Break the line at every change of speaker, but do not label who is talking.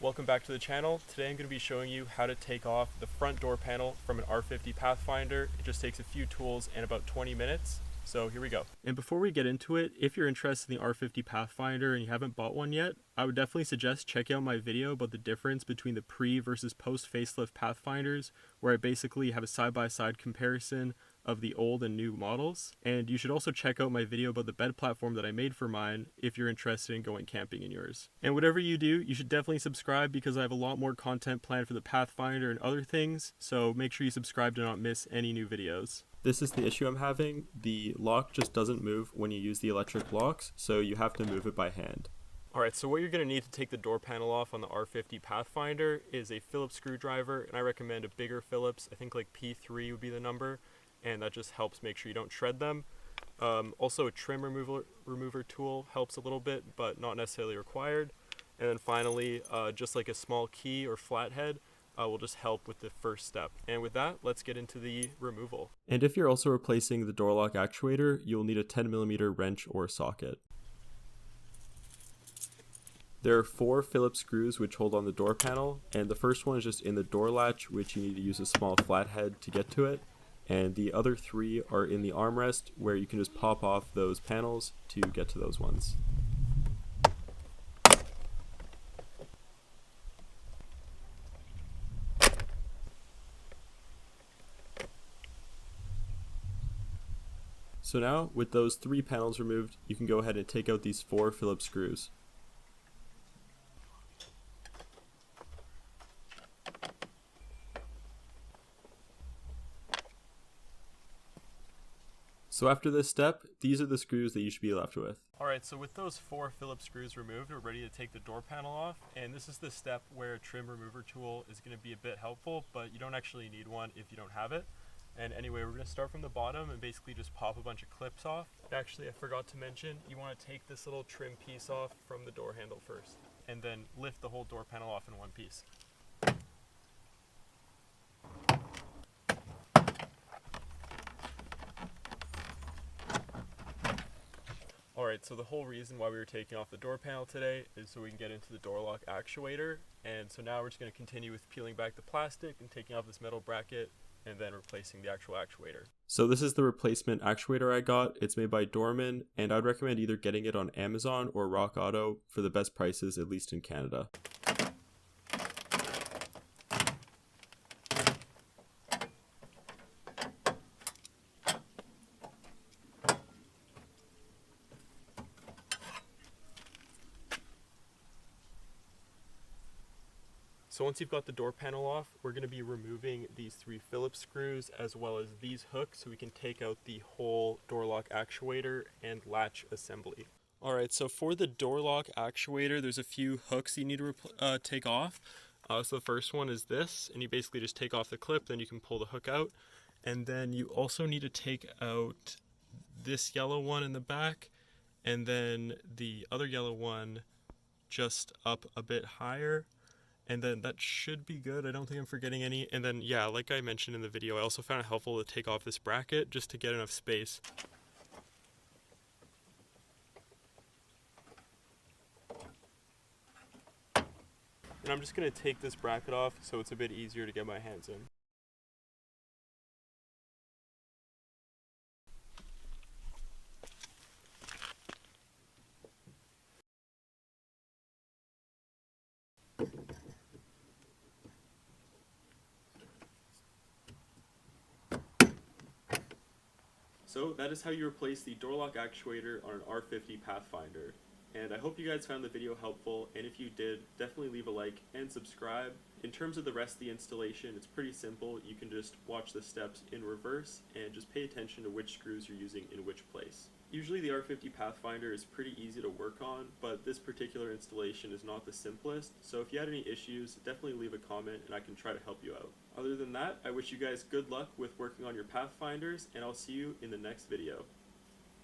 Welcome back to the channel. Today I'm going to be showing you how to take off the front door panel from an R50 Pathfinder. It just takes a few tools and about 20 minutes. So here we go. And before we get into it, if you're interested in the R50 Pathfinder and you haven't bought one yet, I would definitely suggest checking out my video about the difference between the pre versus post facelift Pathfinders, where I basically have a side-by-side comparison of the old and new models. And you should also check out my video about the bed platform that I made for mine if you're interested in going camping in yours. And whatever you do, you should definitely subscribe because I have a lot more content planned for the Pathfinder and other things, so make sure you subscribe to not miss any new videos. This is the issue I'm having. The lock just doesn't move when you use the electric locks, so you have to move it by hand. Alright, so what you're going to need to take the door panel off on the R50 Pathfinder is a Phillips screwdriver, and I recommend a bigger Phillips. I think like P3 would be the number, and that just helps make sure you don't shred them. Also a trim remover tool helps a little bit, but not necessarily required. And then finally, just like a small key or flathead will just help with the first step. And with that, let's get into the removal. And if you're also replacing the door lock actuator, you'll need a 10mm wrench or socket. There are 4 Phillips screws which hold on the door panel, and the first one is just in the door latch, which you need to use a small flathead to get to it. And the other 3 are in the armrest, where you can just pop off those panels to get to those ones. So now, with those 3 panels removed, you can go ahead and take out these 4 Phillips screws. So after this step, these are the screws that you should be left with. Alright, so with those 4 Phillips screws removed, we're ready to take the door panel off. And this is the step where a trim remover tool is going to be a bit helpful, but you don't actually need one if you don't have it. And anyway, we're going to start from the bottom and basically just pop a bunch of clips off. Actually, I forgot to mention, you want to take this little trim piece off from the door handle first, and then lift the whole door panel off in one piece. Alright, so the whole reason why we were taking off the door panel today is so we can get into the door lock actuator. And so now we're just going to continue with peeling back the plastic and taking off this metal bracket and then replacing the actual actuator. So this is the replacement actuator I got. It's made by Dorman, and I'd recommend either getting it on Amazon or Rock Auto for the best prices, at least in Canada. So once you've got the door panel off, we're going to be removing these 3 Phillips screws as well as these hooks so we can take out the whole door lock actuator and latch assembly. Alright, so for the door lock actuator, there's a few hooks you need to take off. So the first one is this, and you basically just take off the clip, then you can pull the hook out. And then you also need to take out this yellow one in the back, and then the other yellow one just up a bit higher. And then that should be good. I don't think I'm forgetting any. And then, yeah, like I mentioned in the video, I also found it helpful to take off this bracket just to get enough space. And I'm just going to take this bracket off so it's a bit easier to get my hands in. So that is how you replace the door lock actuator on an R50 Pathfinder. And I hope you guys found the video helpful, and if you did, definitely leave a like and subscribe. In terms of the rest of the installation, it's pretty simple. You can just watch the steps in reverse and just pay attention to which screws you're using in which place. Usually the R50 Pathfinder is pretty easy to work on, but this particular installation is not the simplest, so if you had any issues, definitely leave a comment and I can try to help you out. Other than that, I wish you guys good luck with working on your Pathfinders, and I'll see you in the next video.